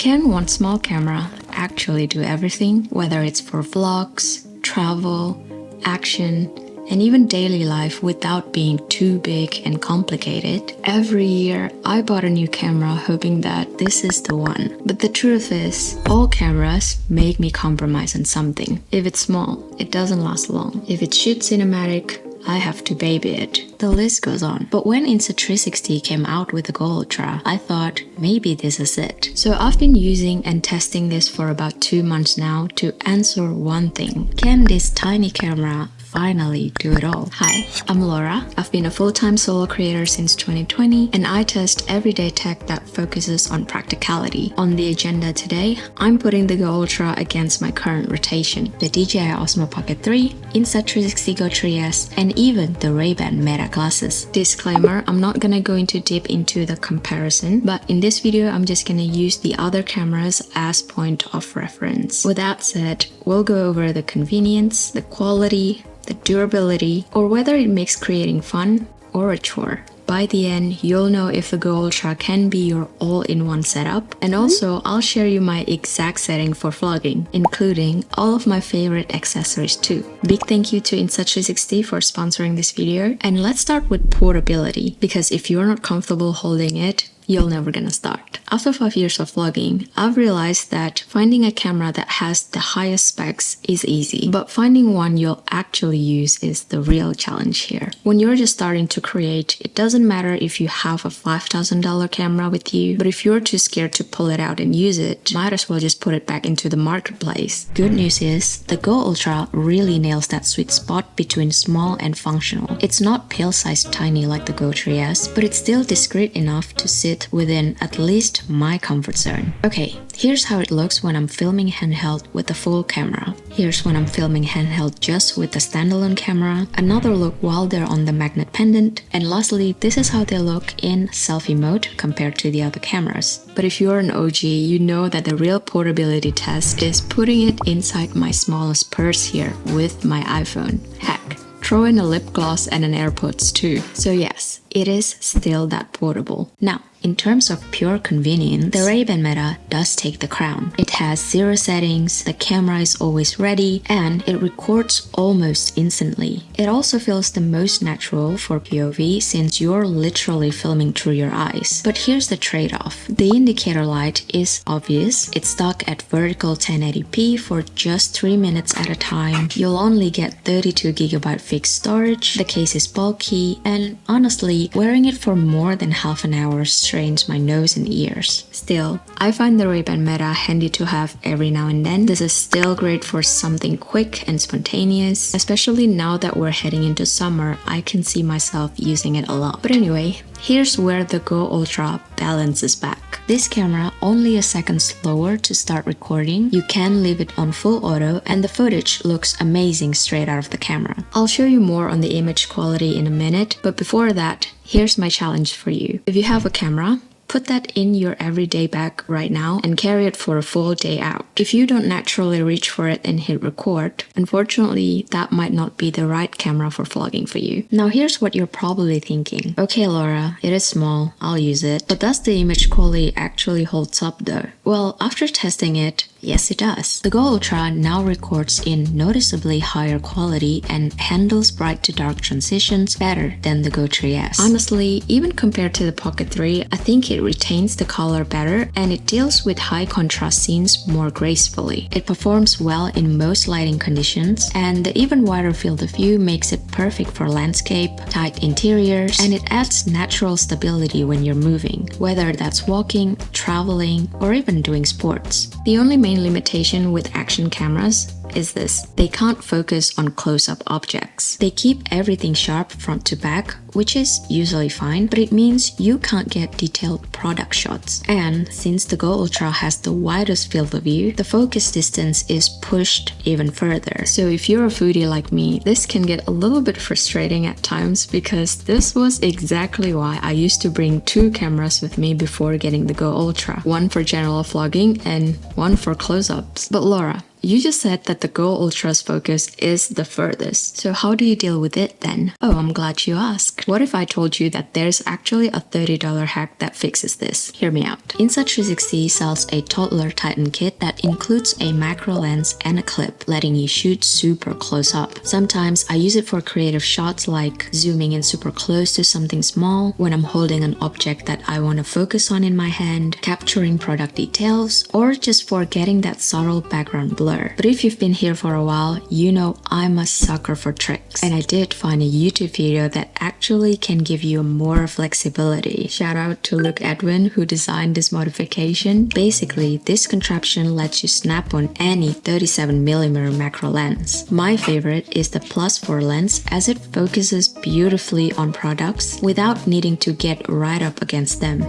Can one small camera actually do everything? Whether it's for vlogs, travel, action, and even daily life without being too big and complicated. Every year, I bought a new camera hoping that this is the one. But the truth is, all cameras make me compromise on something. If it's small, it doesn't last long. If it shoots cinematic, I have to baby it. The list goes on. But when Insta360 came out with the GO Ultra, I thought maybe this is it. So I've been using and testing this for about 2 months now to answer one thing. Can this tiny camera finally do it all? Hi, I'm Laura. I've been a full-time solo creator since 2020 and I test everyday tech that focuses on practicality. On the agenda today, I'm putting the GO Ultra against my current rotation, the DJI Osmo Pocket 3, Insta360 GO 3S, and even the Ray-Ban Meta glasses. Disclaimer, I'm not gonna go into deep into the comparison, but in this video, I'm just gonna use the other cameras as point of reference. With that said, we'll go over the convenience, the quality, the durability, or whether it makes creating fun or a chore. By the end, you'll know if the GO Ultra can be your all-in-one setup, and also I'll share you my exact setting for vlogging, including all of my favorite accessories too. Big thank you to Insta360 for sponsoring this video, and let's start with portability, because if you're not comfortable holding it, you're never gonna start. After 5 years of vlogging, I've realized that finding a camera that has the highest specs is easy, but finding one you'll actually use is the real challenge here. When you're just starting to create, it doesn't matter if you have a $5,000 camera with you, but if you're too scared to pull it out and use it, might as well just put it back into the marketplace. Good news is, the GO Ultra really nails that sweet spot between small and functional. It's not pill-sized tiny like the GO 3S, but it's still discreet enough to sit within at least my comfort zone. Okay, here's how it looks when I'm filming handheld with the full camera. Here's when I'm filming handheld just with the standalone camera, another look while they're on the magnet pendant, and lastly, this is how they look in selfie mode compared to the other cameras. But if you're an OG, you know that the real portability test is putting it inside my smallest purse here with my iPhone. Heck, throw in a lip gloss and an AirPods too. So yes, it is still that portable. Now, in terms of pure convenience, the Ray-Ban Meta does take the crown. It has 0 settings, the camera is always ready, and it records almost instantly. It also feels the most natural for POV since you're literally filming through your eyes. But here's the trade-off. The indicator light is obvious. It's stuck at vertical 1080p for just 3 minutes at a time. You'll only get 32GB fixed storage, the case is bulky, and honestly, wearing it for more than half an hour strains my nose and ears. Still, I find the Ray-Ban Meta handy to have every now and then. This is still great for something quick and spontaneous, especially now that we're heading into summer. I can see myself using it a lot. But anyway, here's where the GO Ultra balances back. This camera only a second slower to start recording. You can leave it on full auto and the footage looks amazing straight out of the camera. I'll show you more on the image quality in a minute, but before that, here's my challenge for you. If you have a camera, put that in your everyday bag right now and carry it for a full day out. If you don't naturally reach for it and hit record, unfortunately, that might not be the right camera for vlogging for you. Now here's what you're probably thinking. Okay, Laura, it is small, I'll use it. But does the image quality actually holds up though? Well, after testing it, yes, it does. The GO Ultra now records in noticeably higher quality and handles bright to dark transitions better than the GO 3S. Honestly, even compared to the Pocket 3, I think it retains the color better and it deals with high contrast scenes more gracefully. It performs well in most lighting conditions, and the even wider field of view makes it perfect for landscape, tight interiors, and it adds natural stability when you're moving, whether that's walking, traveling, or even doing sports. The only main limitation with action cameras is this: they can't focus on close-up objects. They keep everything sharp front to back, which is usually fine, but it means you can't get detailed product shots. And since the GO Ultra has the widest field of view, the focus distance is pushed even further. So if you're a foodie like me, this can get a little bit frustrating at times, because this was exactly why I used to bring 2 cameras with me before getting the GO Ultra. One for general vlogging and one for close-ups. But Laura, you just said that the Go Ultra's focus is the furthest. So how do you deal with it then? Oh, I'm glad you asked. What if I told you that there's actually a $30 hack that fixes this? Hear me out. Insta360 sells a toddler Titan kit that includes a macro lens and a clip, letting you shoot super close up. Sometimes I use it for creative shots like zooming in super close to something small, when I'm holding an object that I want to focus on in my hand, capturing product details, or just for getting that subtle background blur. But if you've been here for a while, you know I'm a sucker for tricks. And I did find a YouTube video that actually can give you more flexibility. Shout out to Luke Edwin who designed this modification. Basically, this contraption lets you snap on any 37mm macro lens. My favorite is the +4 lens as it focuses beautifully on products without needing to get right up against them.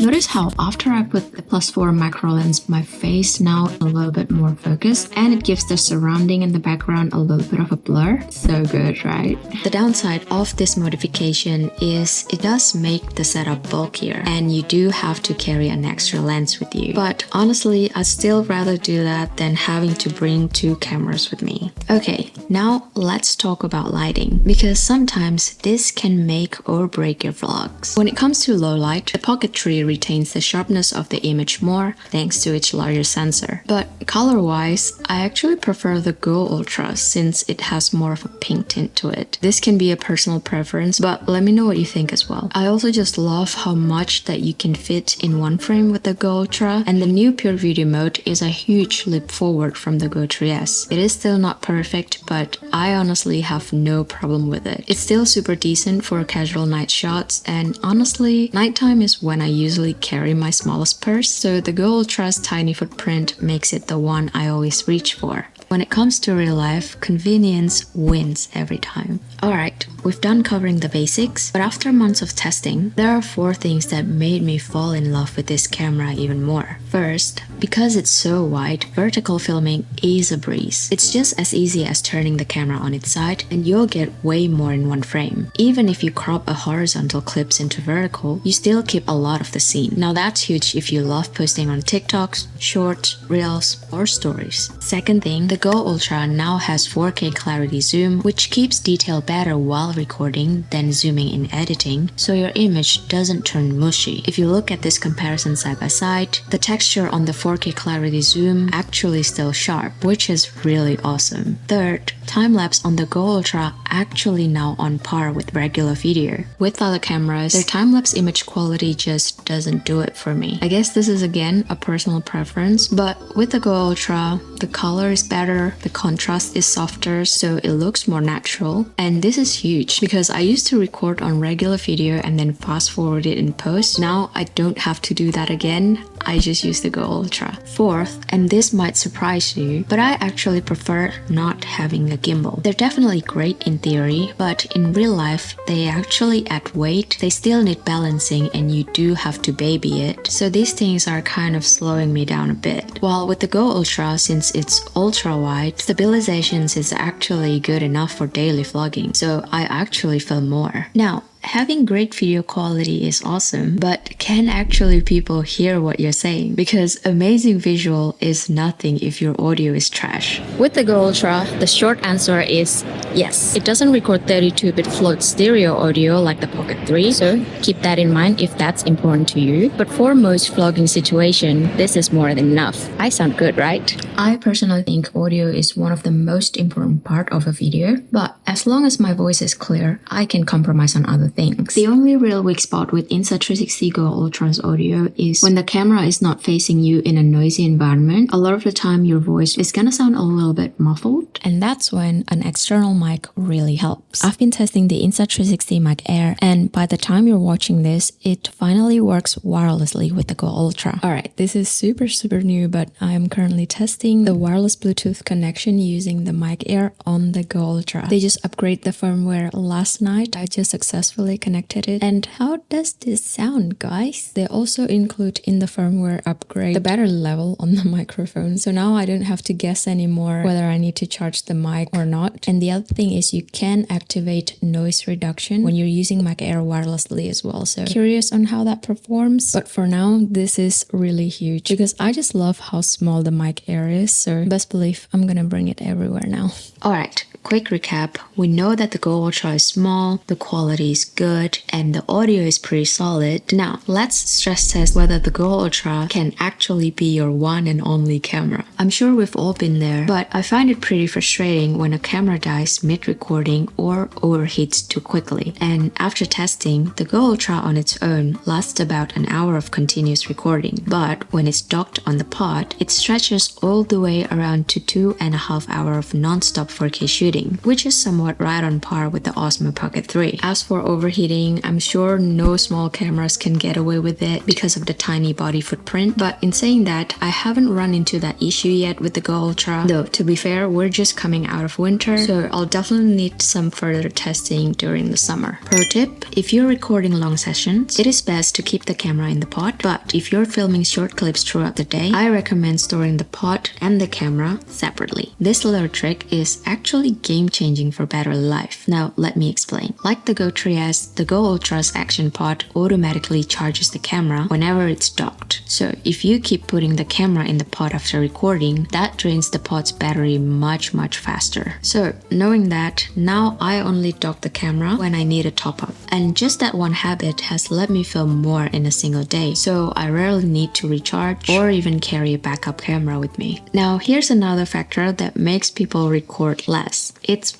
Notice how after I put the +4 macro lens, my face now a little bit more focused and it gives the surrounding and the background a little bit of a blur. So good, right? The downside of this modification is it does make the setup bulkier and you do have to carry an extra lens with you. But honestly, I'd still rather do that than having to bring 2 cameras with me. Okay, now let's talk about lighting because sometimes this can make or break your vlogs. When it comes to low light, the Pocket Tree retains the sharpness of the image more thanks to its larger sensor. But color-wise, I actually prefer the Go Ultra since it has more of a pink tint to it. This can be a personal preference, but let me know what you think as well. I also just love how much that you can fit in one frame with the Go Ultra, and the new pure video mode is a huge leap forward from the Go 3S. It is still not perfect, but I honestly have no problem with it. It's still super decent for casual night shots, and honestly, nighttime is when I usually carry my smallest purse, so the Go Ultra's tiny footprint makes it the one I always reach for. When it comes to real life, convenience wins every time. Alright, we've done covering the basics, but after months of testing, there are 4 things that made me fall in love with this camera even more. First, because it's so wide, vertical filming is a breeze. It's just as easy as turning the camera on its side and you'll get way more in one frame. Even if you crop a horizontal clips into vertical, you still keep a lot of the scene. Now that's huge if you love posting on TikToks, shorts, reels, or stories. Second thing, the Go Ultra now has 4K clarity zoom, which keeps detail better while recording than zooming in editing, so your image doesn't turn mushy. If you look at this comparison side by side, the texture on the 4K clarity zoom actually still sharp, which is really awesome. Third, time-lapse on the Go Ultra actually now on par with regular video. With other cameras, their time-lapse image quality just doesn't do it for me. I guess this is again a personal preference, but with the Go Ultra, the color is better, the contrast is softer, so it looks more natural. And this is huge because I used to record on regular video and then fast forward it in post. Now I don't have to do that again. I just use the Go Ultra. Fourth, and this might surprise you, but I actually prefer not having a gimbal. They're definitely great in theory, but in real life, they actually add weight, they still need balancing, and you do have to baby it. So these things are kind of slowing me down a bit. While with the Go Ultra, since it's ultra wide, stabilization is actually good enough for daily vlogging, so I actually film more. Now, having great video quality is awesome, but can actually people hear what you're saying? Because amazing visual is nothing if your audio is trash. With the Go Ultra, the short answer is yes. It doesn't record 32-bit float stereo audio like the Pocket 3, so keep that in mind if that's important to you. But for most vlogging situation, this is more than enough. I sound good, right? I personally think audio is one of the most important part of a video, but as long as my voice is clear, I can compromise on other things. The only real weak spot with Insta360 GO Ultra's audio is when the camera is not facing you in a noisy environment. A lot of the time your voice is gonna sound a little bit muffled, and that's when an external mic really helps. I've been testing the Insta360 Mic Air, and by the time you're watching this, it finally works wirelessly with the Go Ultra. Alright, this is super new, but I am currently testing the wireless Bluetooth connection using the Mic Air on the Go Ultra. They just upgraded the firmware last night. I just successfully successfully connected it. And how does this sound, guys? They also include in the firmware upgrade the battery level on the microphone. So now I don't have to guess anymore whether I need to charge the mic or not. And the other thing is you can activate noise reduction when you're using Mac Air wirelessly as well. So curious on how that performs. But for now, this is really huge because I just love how small the Mac Air is. So best believe I'm gonna bring it everywhere now. Alright, quick recap. We know that the Go Ultra is small, the quality is good, and the audio is pretty solid. Now, let's stress test whether the Go Ultra can actually be your one and only camera. I'm sure we've all been there, but I find it pretty frustrating when a camera dies mid-recording or overheats too quickly. And after testing, the Go Ultra on its own lasts about an hour of continuous recording, but when it's docked on the pod, it stretches all the way around to 2.5 hours of non-stop 4K shooting, which is somewhat right on par with the Osmo Pocket 3. As for overheating, I'm sure no small cameras can get away with it because of the tiny body footprint, but in saying that, I haven't run into that issue yet with the Go Ultra, though to be fair, we're just coming out of winter, so I'll definitely need some further testing during the summer. Pro tip, if you're recording long sessions, it is best to keep the camera in the pod, but if you're filming short clips throughout the day, I recommend storing the pod and the camera separately. This little trick is actually game-changing for battery life. Now, let me explain. Like the Go 3S, the Go Ultra's action pod automatically charges the camera whenever it's docked. So if you keep putting the camera in the pod after recording, that drains the pod's battery much faster. So knowing that, now I only dock the camera when I need a top-up. And just that one habit has let me film more in a single day, so I rarely need to recharge or even carry a backup camera with me. Now here's another factor that makes people record less. It's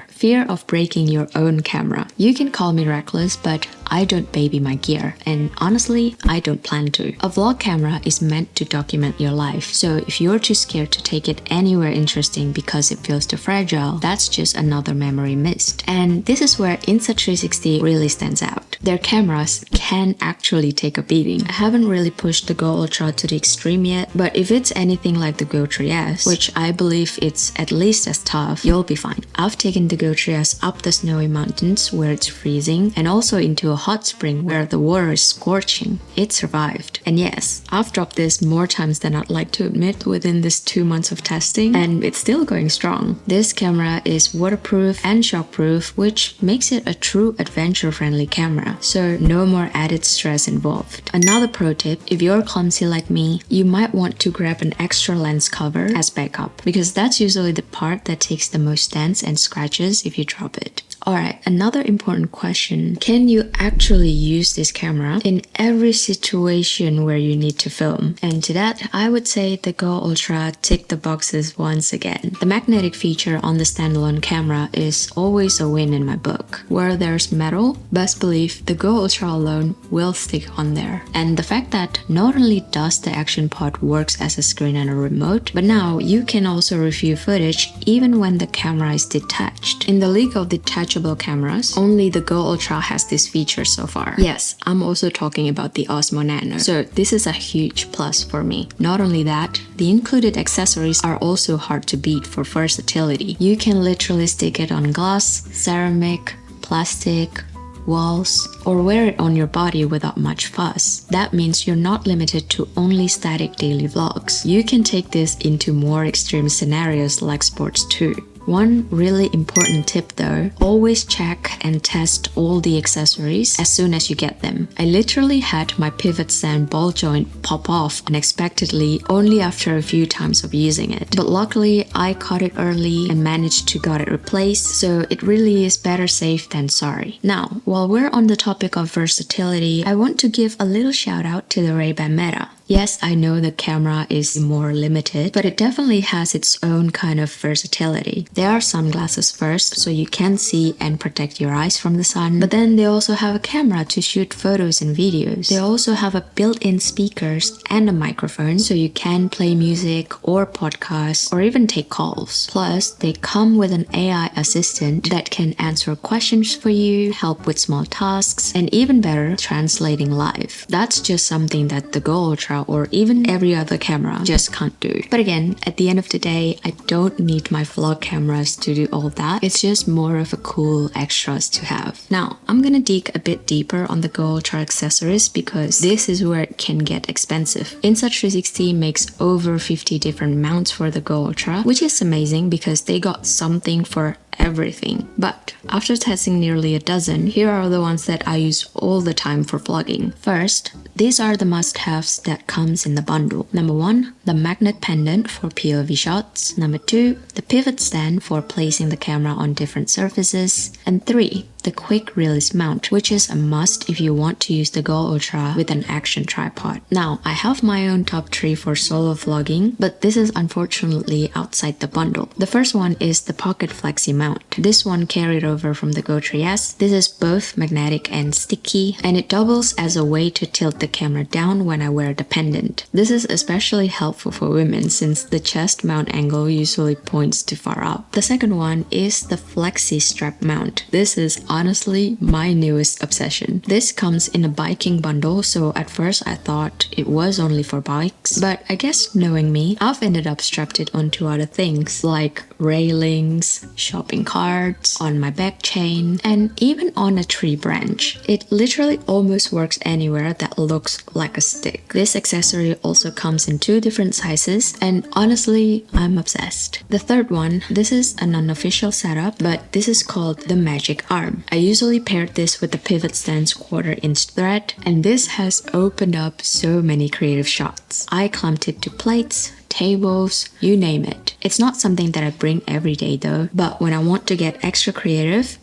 fear of breaking your own camera. You can call me reckless, but I don't baby my gear, and honestly, I don't plan to. A vlog camera is meant to document your life, so if you're too scared to take it anywhere interesting because it feels too fragile, that's just another memory missed. And this is where Insta360 really stands out. Their cameras can actually take a beating. I haven't really pushed the Go Ultra to the extreme yet, but if it's anything like the Go 3S, which I believe it's at least as tough, you'll be fine. I've taken the Go 3S up the snowy mountains where it's freezing, and also into a hot spring where the water is scorching. It survived. And yes, I've dropped this more times than I'd like to admit within this 2 months of testing, and it's still going strong. This camera is waterproof and shockproof, which makes it a true adventure-friendly camera, so no more added stress involved. Another pro tip, if you're clumsy like me, you might want to grab an extra lens cover as backup, because that's usually the part that takes the most dents and scratches if you drop it. Alright, another important question. Can you actually use this camera in every situation where you need to film? And to that, I would say the Go Ultra ticked the boxes once again. The magnetic feature on the standalone camera is always a win in my book. Where there's metal, best believe the Go Ultra alone will stick on there. And the fact that not only does the action pod works as a screen and a remote, but now you can also review footage even when the camera is detached. In the league of detachable cameras, only the Go Ultra has this feature so far. Yes, I'm also talking about the Osmo Nano. So this is a huge plus for me. Not only that, the included accessories are also hard to beat for versatility. You can literally stick it on glass, ceramic, plastic, walls, or wear it on your body without much fuss. That means you're not limited to only static daily vlogs. You can take this into more extreme scenarios like sports too. One really important tip though, always check and test all the accessories as soon as you get them. I literally had my pivot stand ball joint pop off unexpectedly only after a few times of using it. But luckily I caught it early and managed to get it replaced, so it really is better safe than sorry. Now, while we're on the topic of versatility, I want to give a little shout out to the Ray-Ban Meta. Yes, I know the camera is more limited, but it definitely has its own kind of versatility. They are sunglasses first, so you can see and protect your eyes from the sun, but then they also have a camera to shoot photos and videos. They also have a built-in speakers and a microphone, so you can play music or podcasts or even take calls. Plus, they come with an AI assistant that can answer questions for you, help with small tasks, and even better, translating live. That's just something that the Go Ultra Ultra or even every other camera just can't do. But again, at the end of the day, I don't need my vlog cameras to do all that. It's just more of a cool extras to have. Now, I'm gonna dig a bit deeper on the GO Ultra accessories because this is where it can get expensive. Insta360 makes over 50 different mounts for the GO Ultra, which is amazing because they got something for everything. But after testing nearly a dozen, here are the ones that I use all the time for vlogging. First, these are the must-haves that comes in the bundle. Number 1, the magnet pendant for POV shots. Number 2, the pivot stand for placing the camera on different surfaces. And 3, the quick release mount, which is a must if you want to use the GO Ultra with an action tripod. Now, I have my own top 3 for solo vlogging, but this is unfortunately outside the bundle. The first one is the Pocket Flexi mount. This one carried over from the Go 3S. This is both magnetic and sticky, and it doubles as a way to tilt the camera down when I wear the pendant. This is especially helpful for women since the chest mount angle usually points too far up. The second one is the Flexi strap mount. This is honestly my newest obsession. This comes in a biking bundle, so at first I thought it was only for bikes, but I guess knowing me, I've ended up strapped it onto other things like railings, shopping carts, on my back chain, and even on a tree branch. It literally almost works anywhere that looks like a stick. This accessory also comes in 2 different sizes, and honestly, I'm obsessed. The third one, this is an unofficial setup, but this is called the Magic Arm. I usually paired this with the pivot stand's 1/4 inch thread, and this has opened up so many creative shots. I clamped it to plates, tables, you name it. It's not something that I bring every day though, but when I want to get extra creative,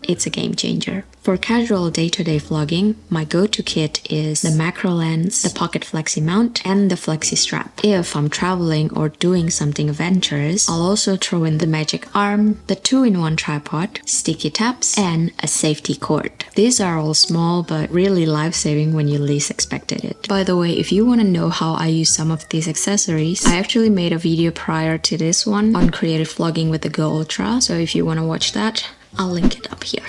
it's a game changer. For casual day-to-day vlogging, my go-to kit is the macro lens, the Pocket Flexi mount, and the Flexi strap. If I'm traveling or doing something adventurous, I'll also throw in the Magic Arm, the 2-in-1 tripod, sticky tabs, and a safety cord. These are all small but really life-saving when you least expected it. By the way, if you want to know how I use some of these accessories, I actually made a video prior to this one on creative vlogging with the GO Ultra, so if you want to watch that, I'll link it up here.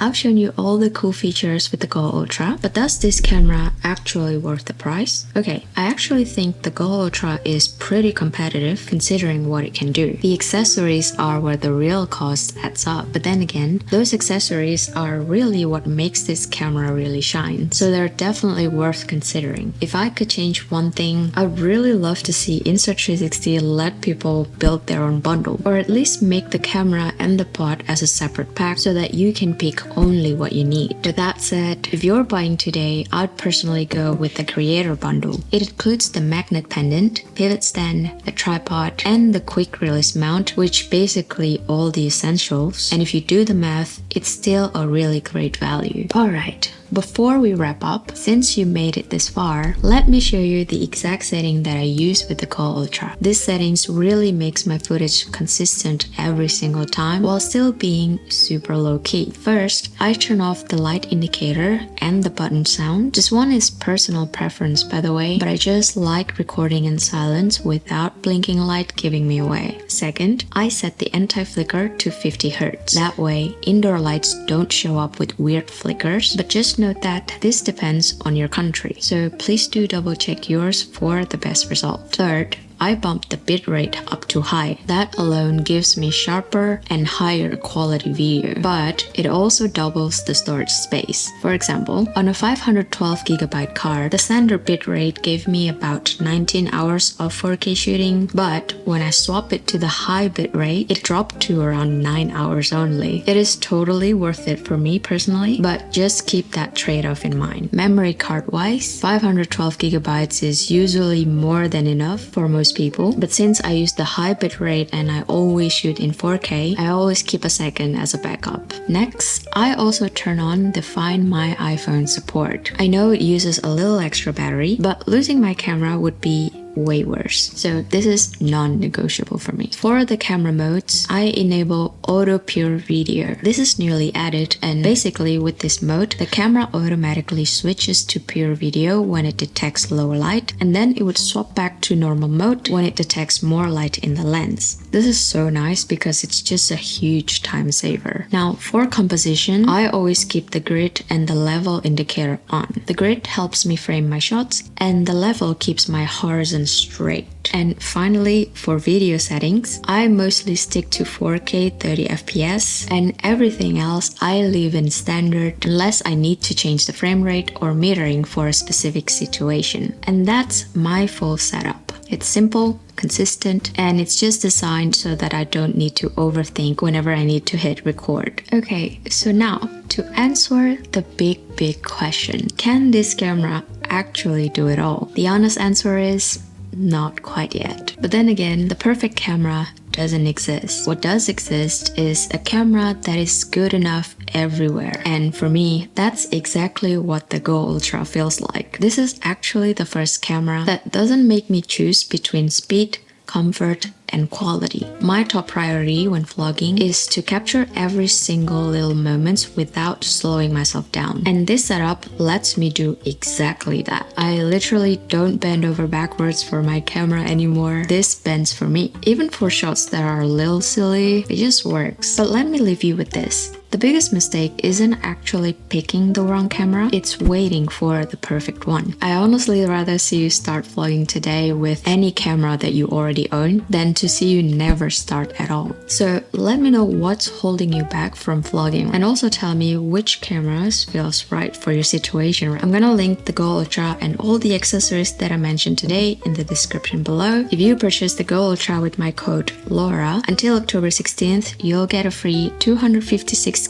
I've shown you all the cool features with the GO Ultra, but does this camera actually worth the price? Okay, I actually think the GO Ultra is pretty competitive considering what it can do. The accessories are where the real cost adds up, but then again, those accessories are really what makes this camera really shine, so they're definitely worth considering. If I could change one thing, I'd really love to see Insta360 let people build their own bundle, or at least make the camera and the pod as a separate pack so that you can pick only what you need. With that said, if you're buying today, I'd personally go with the Creator Bundle. It includes the magnet pendant, pivot stand, a tripod, and the quick release mount, which basically all the essentials. And if you do the math, it's still a really great value. Alright. Before we wrap up, since you made it this far, let me show you the exact setting that I use with the GO Ultra. This settings really makes my footage consistent every single time while still being super low key. First, I turn off the light indicator and the button sound. This one is personal preference by the way, but I just like recording in silence without blinking light giving me away. Second, I set the anti-flicker to 50 Hz. That way, indoor lights don't show up with weird flickers, but just note that this depends on your country, so please do double check yours for the best result. Third, I bumped the bitrate up to high. That alone gives me sharper and higher quality video, but it also doubles the storage space. For example, on a 512GB card, the standard bitrate gave me about 19 hours of 4K shooting, but when I swap it to the high bitrate, it dropped to around 9 hours only. It is totally worth it for me personally, but just keep that trade-off in mind. Memory card wise, 512GB is usually more than enough for most people, but since I use the high bitrate and I always shoot in 4K, I always keep a second as a backup. Next, I also turn on the Find My iPhone support. I know it uses a little extra battery, but losing my camera would be way worse. So this is non-negotiable for me. For the camera modes, I enable auto pure video. This is newly added, and basically with this mode, the camera automatically switches to pure video when it detects lower light, and then it would swap back to normal mode when it detects more light in the lens. This is so nice because it's just a huge time saver. Now for composition, I always keep the grid and the level indicator on. The grid helps me frame my shots, and the level keeps my horizon straight. And finally, for video settings, I mostly stick to 4K 30 FPS, and everything else I leave in standard unless I need to change the frame rate or metering for a specific situation. And that's my full setup. It's simple, consistent, and it's just designed so that I don't need to overthink whenever I need to hit record. Okay, so now to answer the big question, can this camera actually do it all? The honest answer is not quite yet. But then again, the perfect camera doesn't exist. What does exist is a camera that is good enough everywhere. And for me, that's exactly what the GO Ultra feels like. This is actually the first camera that doesn't make me choose between speed, comfort, and quality. My top priority when vlogging is to capture every single little moments without slowing myself down. And this setup lets me do exactly that. I literally don't bend over backwards for my camera anymore. This bends for me. Even for shots that are a little silly, it just works. But let me leave you with this. The biggest mistake isn't actually picking the wrong camera, it's waiting for the perfect one. I honestly rather see you start vlogging today with any camera that you already own than to see you never start at all. So let me know what's holding you back from vlogging, and also tell me which cameras feels right for your situation. I'm gonna link the GO Ultra and all the accessories that I mentioned today in the description below. If you purchase the GO Ultra with my code LAURA, until October 16th, you'll get a free 256GB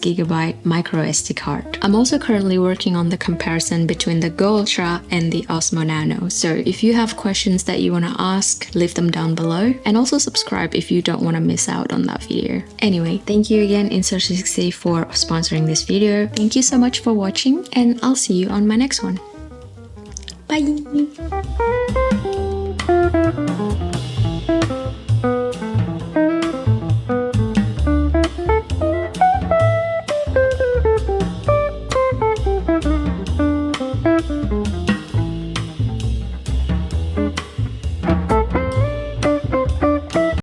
micro SD card. I'm also currently working on the comparison between the GO Ultra and the Osmo Nano. So if you have questions that you want to ask, leave them down below, and also subscribe if you don't want to miss out on that video. Anyway, thank you again Insta360 for sponsoring this video. Thank you so much for watching, and I'll see you on my next one. Bye!